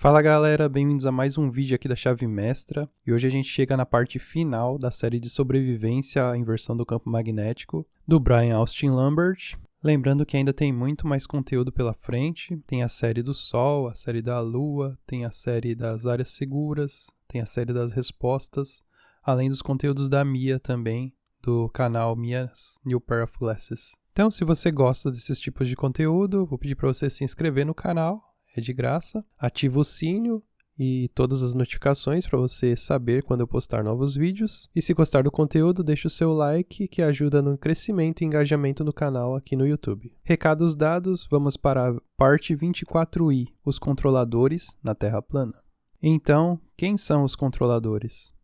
Fala galera, bem-vindos a mais um vídeo aqui da Chave Mestra, e hoje a gente chega na parte final da série de sobrevivência à inversão do campo magnético do Brian Austin Lambert. Lembrando que ainda tem muito mais conteúdo pela frente, tem a série do Sol, a série da Lua, tem a série das áreas seguras, tem a série das respostas, além dos conteúdos da Mia também, do canal Mia's New Pair of Glasses. Então, se você gosta desses tipos de conteúdo, vou pedir para você se inscrever no canal. É de graça, ativa o sininho e todas as notificações para você saber quando eu postar novos vídeos. E se gostar do conteúdo, deixa o seu like que ajuda no crescimento e engajamento do canal aqui no YouTube. Recados dados, vamos para a parte 24i, os controladores na Terra plana. Então, quem são os controladores?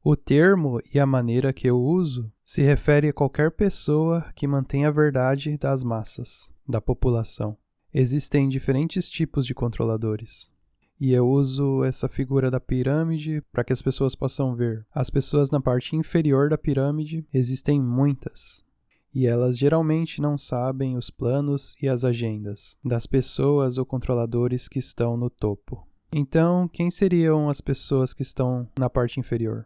O termo e a maneira que eu uso se refere a qualquer pessoa que mantém a verdade das massas, da população. Existem diferentes tipos de controladores, e eu uso essa figura da pirâmide para que as pessoas possam ver. As pessoas na parte inferior da pirâmide existem muitas, e elas geralmente não sabem os planos e as agendas das pessoas ou controladores que estão no topo. Então, quem seriam as pessoas que estão na parte inferior?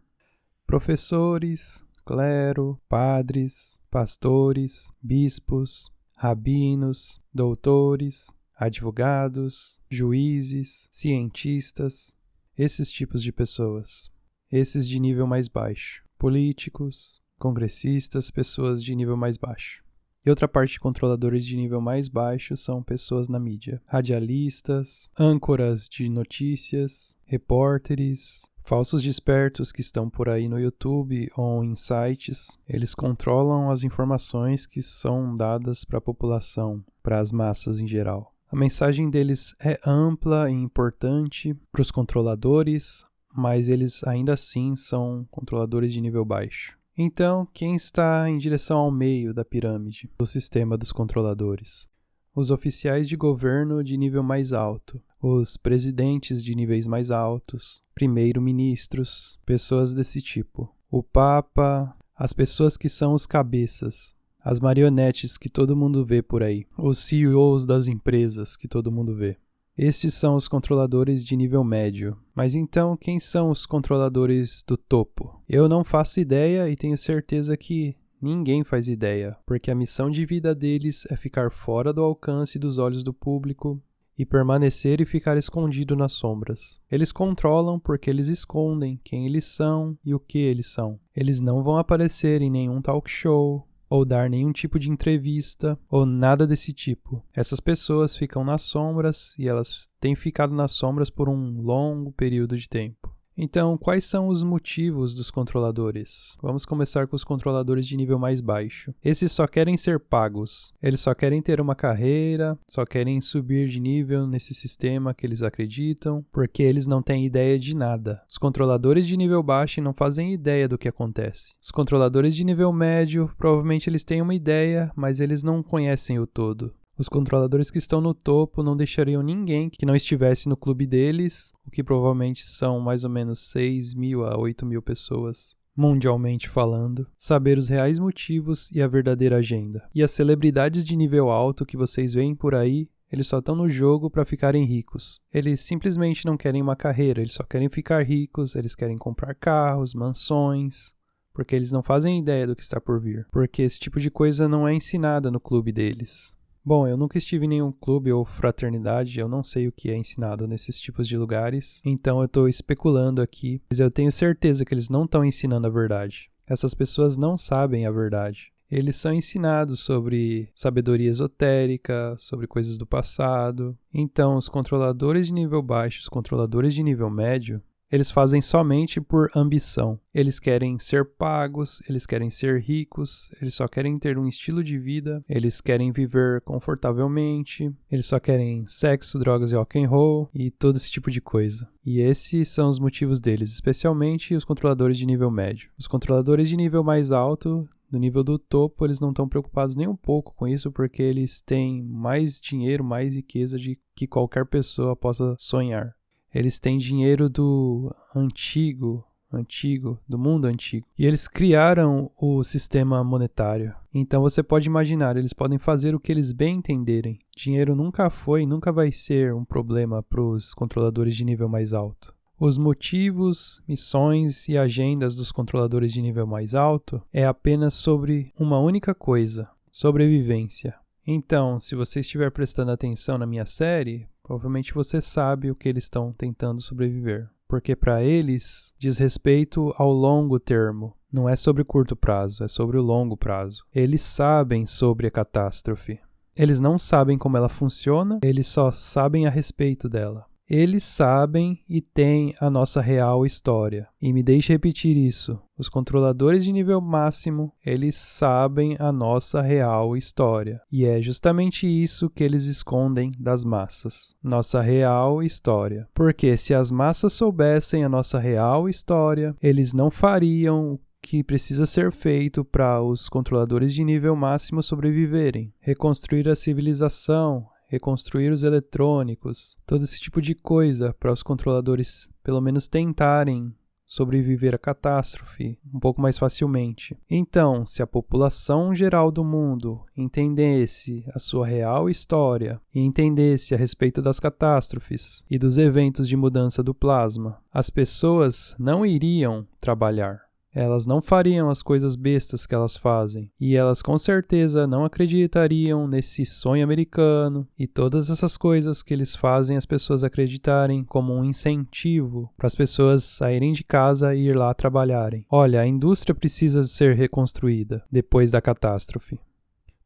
Professores, clero, padres, pastores, bispos, rabinos, doutores, advogados, juízes, cientistas, esses tipos de pessoas. Esses de nível mais baixo. Políticos, congressistas, pessoas de nível mais baixo. E outra parte de controladores de nível mais baixo são pessoas na mídia. Radialistas, âncoras de notícias, repórteres, falsos despertos que estão por aí no YouTube ou em sites. Eles controlam as informações que são dadas para a população, para as massas em geral. A mensagem deles é ampla e importante para os controladores, mas eles ainda assim são controladores de nível baixo. Então, quem está em direção ao meio da pirâmide do sistema dos controladores? Os oficiais de governo de nível mais alto, os presidentes de níveis mais altos, primeiro-ministros, pessoas desse tipo. O Papa, as pessoas que são os cabeças, as marionetes que todo mundo vê por aí, os CEOs das empresas que todo mundo vê. Estes são os controladores de nível médio. Mas então, quem são os controladores do topo? Eu não faço ideia e tenho certeza que ninguém faz ideia, porque a missão de vida deles é ficar fora do alcance dos olhos do público e permanecer e ficar escondido nas sombras. Eles controlam porque eles escondem quem eles são e o que eles são. Eles não vão aparecer em nenhum talk show, ou dar nenhum tipo de entrevista, ou nada desse tipo. Essas pessoas ficam nas sombras e elas têm ficado nas sombras por um longo período de tempo. Então, quais são os motivos dos controladores? Vamos começar com os controladores de nível mais baixo. Esses só querem ser pagos. Eles só querem ter uma carreira, só querem subir de nível nesse sistema que eles acreditam, porque eles não têm ideia de nada. Os controladores de nível baixo não fazem ideia do que acontece. Os controladores de nível médio, provavelmente eles têm uma ideia, mas eles não conhecem o todo. Os controladores que estão no topo não deixariam ninguém que não estivesse no clube deles, o que provavelmente são mais ou menos 6.000 a 8.000 pessoas, mundialmente falando, saber os reais motivos e a verdadeira agenda. E as celebridades de nível alto que vocês veem por aí, eles só estão no jogo para ficarem ricos. Eles simplesmente não querem uma carreira, eles só querem ficar ricos, eles querem comprar carros, mansões, porque eles não fazem ideia do que está por vir, porque esse tipo de coisa não é ensinada no clube deles. Bom, eu nunca estive em nenhum clube ou fraternidade, eu não sei o que é ensinado nesses tipos de lugares, então eu estou especulando aqui, mas eu tenho certeza que eles não estão ensinando a verdade. Essas pessoas não sabem a verdade. Eles são ensinados sobre sabedoria esotérica, sobre coisas do passado. Então, os controladores de nível baixo, os controladores de nível médio, eles fazem somente por ambição. Eles querem ser pagos, eles querem ser ricos, eles só querem ter um estilo de vida, eles querem viver confortavelmente, eles só querem sexo, drogas e rock and roll e todo esse tipo de coisa. E esses são os motivos deles, especialmente os controladores de nível médio. Os controladores de nível mais alto, do nível do topo, eles não estão preocupados nem um pouco com isso, porque eles têm mais dinheiro, mais riqueza de que qualquer pessoa possa sonhar. Eles têm dinheiro do antigo antigo, do mundo antigo. E eles criaram o sistema monetário. Então você pode imaginar, eles podem fazer o que eles bem entenderem. Dinheiro nunca foi e nunca vai ser um problema para os controladores de nível mais alto. Os motivos, missões e agendas dos controladores de nível mais alto é apenas sobre uma única coisa: sobrevivência. Então, se você estiver prestando atenção na minha série, provavelmente você sabe o que eles estão tentando sobreviver. Porque para eles diz respeito ao longo termo. Não é sobre o curto prazo, é sobre o longo prazo. Eles sabem sobre a catástrofe. Eles não sabem como ela funciona, eles só sabem a respeito dela. Eles sabem e têm a nossa real história. E me deixe repetir isso. Os controladores de nível máximo, eles sabem a nossa real história. E é justamente isso que eles escondem das massas. Nossa real história. Porque se as massas soubessem a nossa real história, eles não fariam o que precisa ser feito para os controladores de nível máximo sobreviverem. Reconstruir a civilização, reconstruir os eletrônicos, todo esse tipo de coisa para os controladores pelo menos tentarem sobreviver à catástrofe um pouco mais facilmente. Então, se a população geral do mundo entendesse a sua real história e entendesse a respeito das catástrofes e dos eventos de mudança do plasma, as pessoas não iriam trabalhar. Elas não fariam as coisas bestas que elas fazem. E elas com certeza não acreditariam nesse sonho americano e todas essas coisas que eles fazem as pessoas acreditarem como um incentivo para as pessoas saírem de casa e ir lá trabalharem. Olha, a indústria precisa ser reconstruída depois da catástrofe.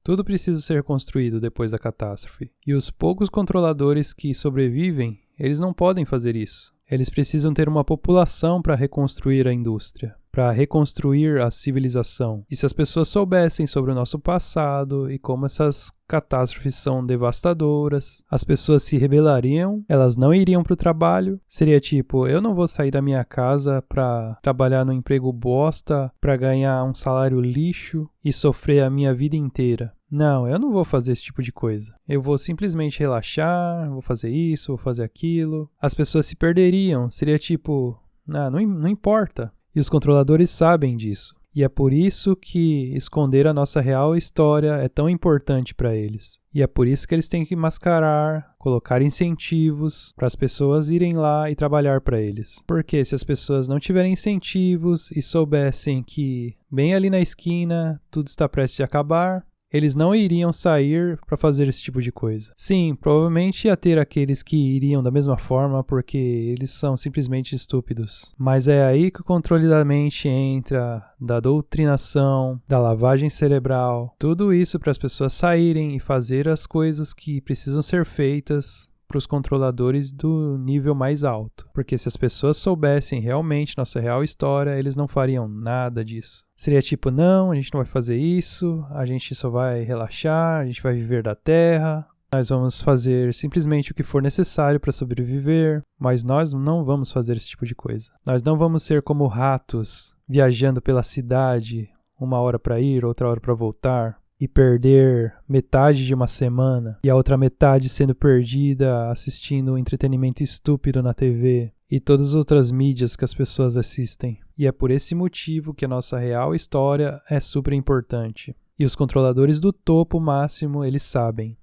Tudo precisa ser reconstruído depois da catástrofe. E os poucos controladores que sobrevivem, eles não podem fazer isso. Eles precisam ter uma população para reconstruir a indústria, para reconstruir a civilização. E se as pessoas soubessem sobre o nosso passado e como essas catástrofes são devastadoras, as pessoas se rebelariam, elas não iriam para o trabalho. Seria tipo, eu não vou sair da minha casa para trabalhar no emprego bosta, para ganhar um salário lixo e sofrer a minha vida inteira. Não, eu não vou fazer esse tipo de coisa. Eu vou simplesmente relaxar, vou fazer isso, vou fazer aquilo. As pessoas se perderiam. Seria tipo, não importa. E os controladores sabem disso. E é por isso que esconder a nossa real história é tão importante para eles. E é por isso que eles têm que mascarar, colocar incentivos para as pessoas irem lá e trabalhar para eles. Porque se as pessoas não tiverem incentivos e soubessem que bem ali na esquina tudo está prestes a acabar, eles não iriam sair para fazer esse tipo de coisa. Sim, provavelmente ia ter aqueles que iriam da mesma forma porque eles são simplesmente estúpidos. Mas é aí que o controle da mente entra, da doutrinação, da lavagem cerebral, tudo isso para as pessoas saírem e fazer as coisas que precisam ser feitas para os controladores do nível mais alto. Porque se as pessoas soubessem realmente nossa real história, eles não fariam nada disso. Seria tipo, não, a gente não vai fazer isso, a gente só vai relaxar, a gente vai viver da terra, nós vamos fazer simplesmente o que for necessário para sobreviver, mas nós não vamos fazer esse tipo de coisa. Nós não vamos ser como ratos, viajando pela cidade, uma hora para ir, outra hora para voltar, e perder metade de uma semana e a outra metade sendo perdida assistindo um entretenimento estúpido na TV e todas as outras mídias que as pessoas assistem. E é por esse motivo que a nossa real história é super importante. E os controladores do topo máximo, eles sabem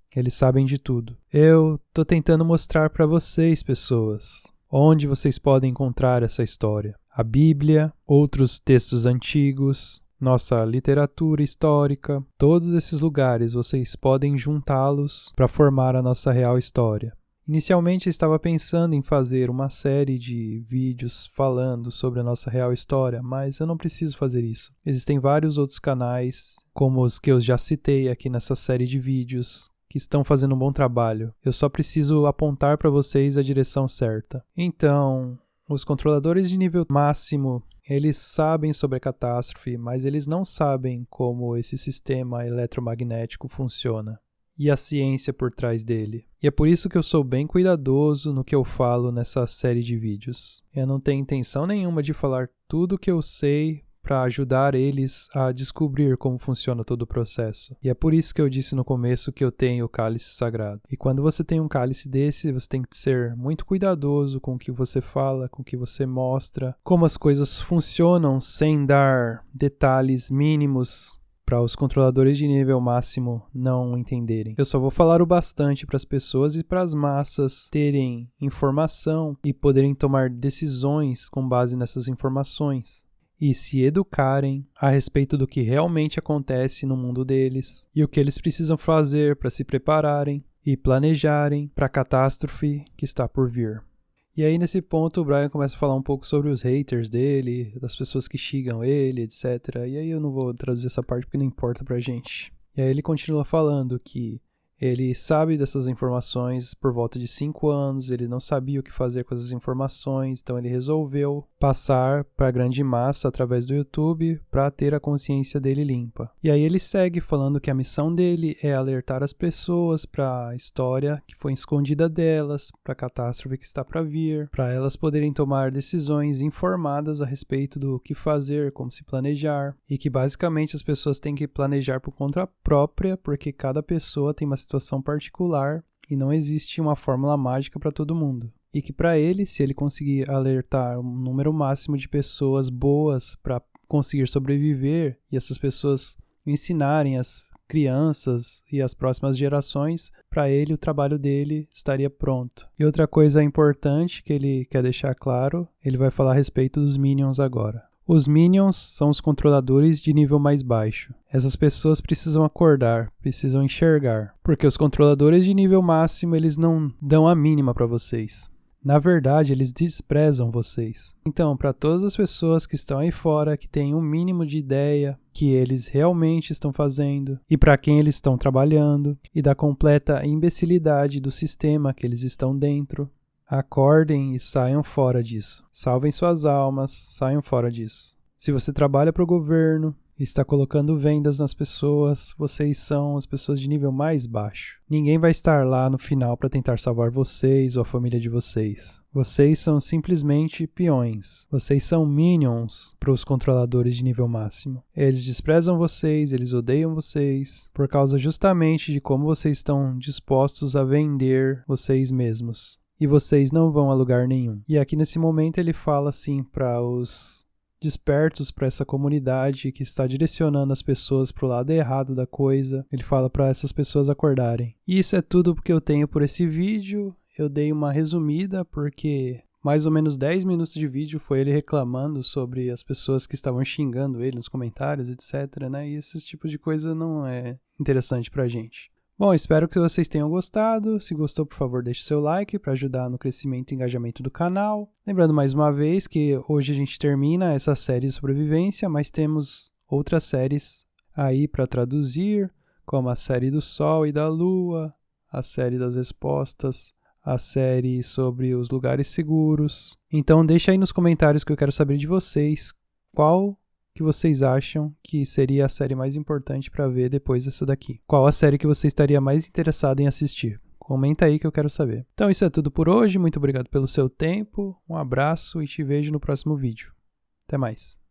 de tudo. Eu tô tentando mostrar para vocês, pessoas, onde vocês podem encontrar essa história. A Bíblia, outros textos antigos, nossa literatura histórica, todos esses lugares vocês podem juntá-los para formar a nossa real história. Inicialmente eu estava pensando em fazer uma série de vídeos falando sobre a nossa real história, mas eu não preciso fazer isso. Existem vários outros canais, como os que eu já citei aqui nessa série de vídeos, que estão fazendo um bom trabalho. Eu só preciso apontar para vocês a direção certa. Então, os controladores de nível máximo, eles sabem sobre a catástrofe, mas eles não sabem como esse sistema eletromagnético funciona e a ciência por trás dele. E é por isso que eu sou bem cuidadoso no que eu falo nessa série de vídeos. Eu não tenho intenção nenhuma de falar tudo o que eu sei para ajudar eles a descobrir como funciona todo o processo. E é por isso que eu disse no começo que eu tenho o cálice sagrado. E quando você tem um cálice desse, você tem que ser muito cuidadoso com o que você fala, com o que você mostra, como as coisas funcionam sem dar detalhes mínimos para os controladores de nível máximo não entenderem. Eu só vou falar o bastante para as pessoas e para as massas terem informação e poderem tomar decisões com base nessas informações e se educarem a respeito do que realmente acontece no mundo deles e o que eles precisam fazer para se prepararem e planejarem para a catástrofe que está por vir. E aí, nesse ponto, o Brian começa a falar um pouco sobre os haters dele, das pessoas que xingam ele, etc. E aí eu não vou traduzir essa parte porque não importa pra gente. E aí ele continua falando que ele sabe dessas informações por volta de 5 anos, ele não sabia o que fazer com essas informações, então ele resolveu passar para a grande massa através do YouTube para ter a consciência dele limpa. E aí ele segue falando que a missão dele é alertar as pessoas para a história que foi escondida delas, para a catástrofe que está para vir, para elas poderem tomar decisões informadas a respeito do que fazer, como se planejar, e que basicamente as pessoas têm que planejar por conta própria, porque cada pessoa tem uma situação particular e não existe uma fórmula mágica para todo mundo. E que para ele, se ele conseguir alertar um número máximo de pessoas boas para conseguir sobreviver e essas pessoas ensinarem as crianças e as próximas gerações, para ele o trabalho dele estaria pronto. E outra coisa importante que ele quer deixar claro, ele vai falar a respeito dos Minions agora. Os Minions são os controladores de nível mais baixo. Essas pessoas precisam acordar, precisam enxergar, porque os controladores de nível máximo eles não dão a mínima para vocês. Na verdade, eles desprezam vocês. Então, para todas as pessoas que estão aí fora, que têm um mínimo de ideia que eles realmente estão fazendo e para quem eles estão trabalhando e da completa imbecilidade do sistema que eles estão dentro, acordem e saiam fora disso. Salvem suas almas, saiam fora disso. Se você trabalha para o governo e está colocando vendas nas pessoas, vocês são as pessoas de nível mais baixo. Ninguém vai estar lá no final para tentar salvar vocês ou a família de vocês. Vocês são simplesmente peões. Vocês são minions para os controladores de nível máximo. Eles desprezam vocês, eles odeiam vocês, por causa justamente de como vocês estão dispostos a vender vocês mesmos. E vocês não vão a lugar nenhum. E aqui nesse momento ele fala assim para os despertos, para essa comunidade que está direcionando as pessoas para o lado errado da coisa. Ele fala para essas pessoas acordarem. E isso é tudo que eu tenho por esse vídeo. Eu dei uma resumida porque mais ou menos 10 minutos de vídeo foi ele reclamando sobre as pessoas que estavam xingando ele nos comentários, etc, né? E esse tipo de coisa não é interessante pra gente. Bom, espero que vocês tenham gostado. Se gostou, por favor, deixe seu like para ajudar no crescimento e engajamento do canal. Lembrando mais uma vez que hoje a gente termina essa série de sobrevivência, mas temos outras séries aí para traduzir, como a série do Sol e da Lua, a série das respostas, a série sobre os lugares seguros. Então deixa aí nos comentários que eu quero saber de vocês qual que vocês acham que seria a série mais importante para ver depois dessa daqui. Qual a série que você estaria mais interessado em assistir? Comenta aí que eu quero saber. Então isso é tudo por hoje, muito obrigado pelo seu tempo, um abraço e te vejo no próximo vídeo. Até mais.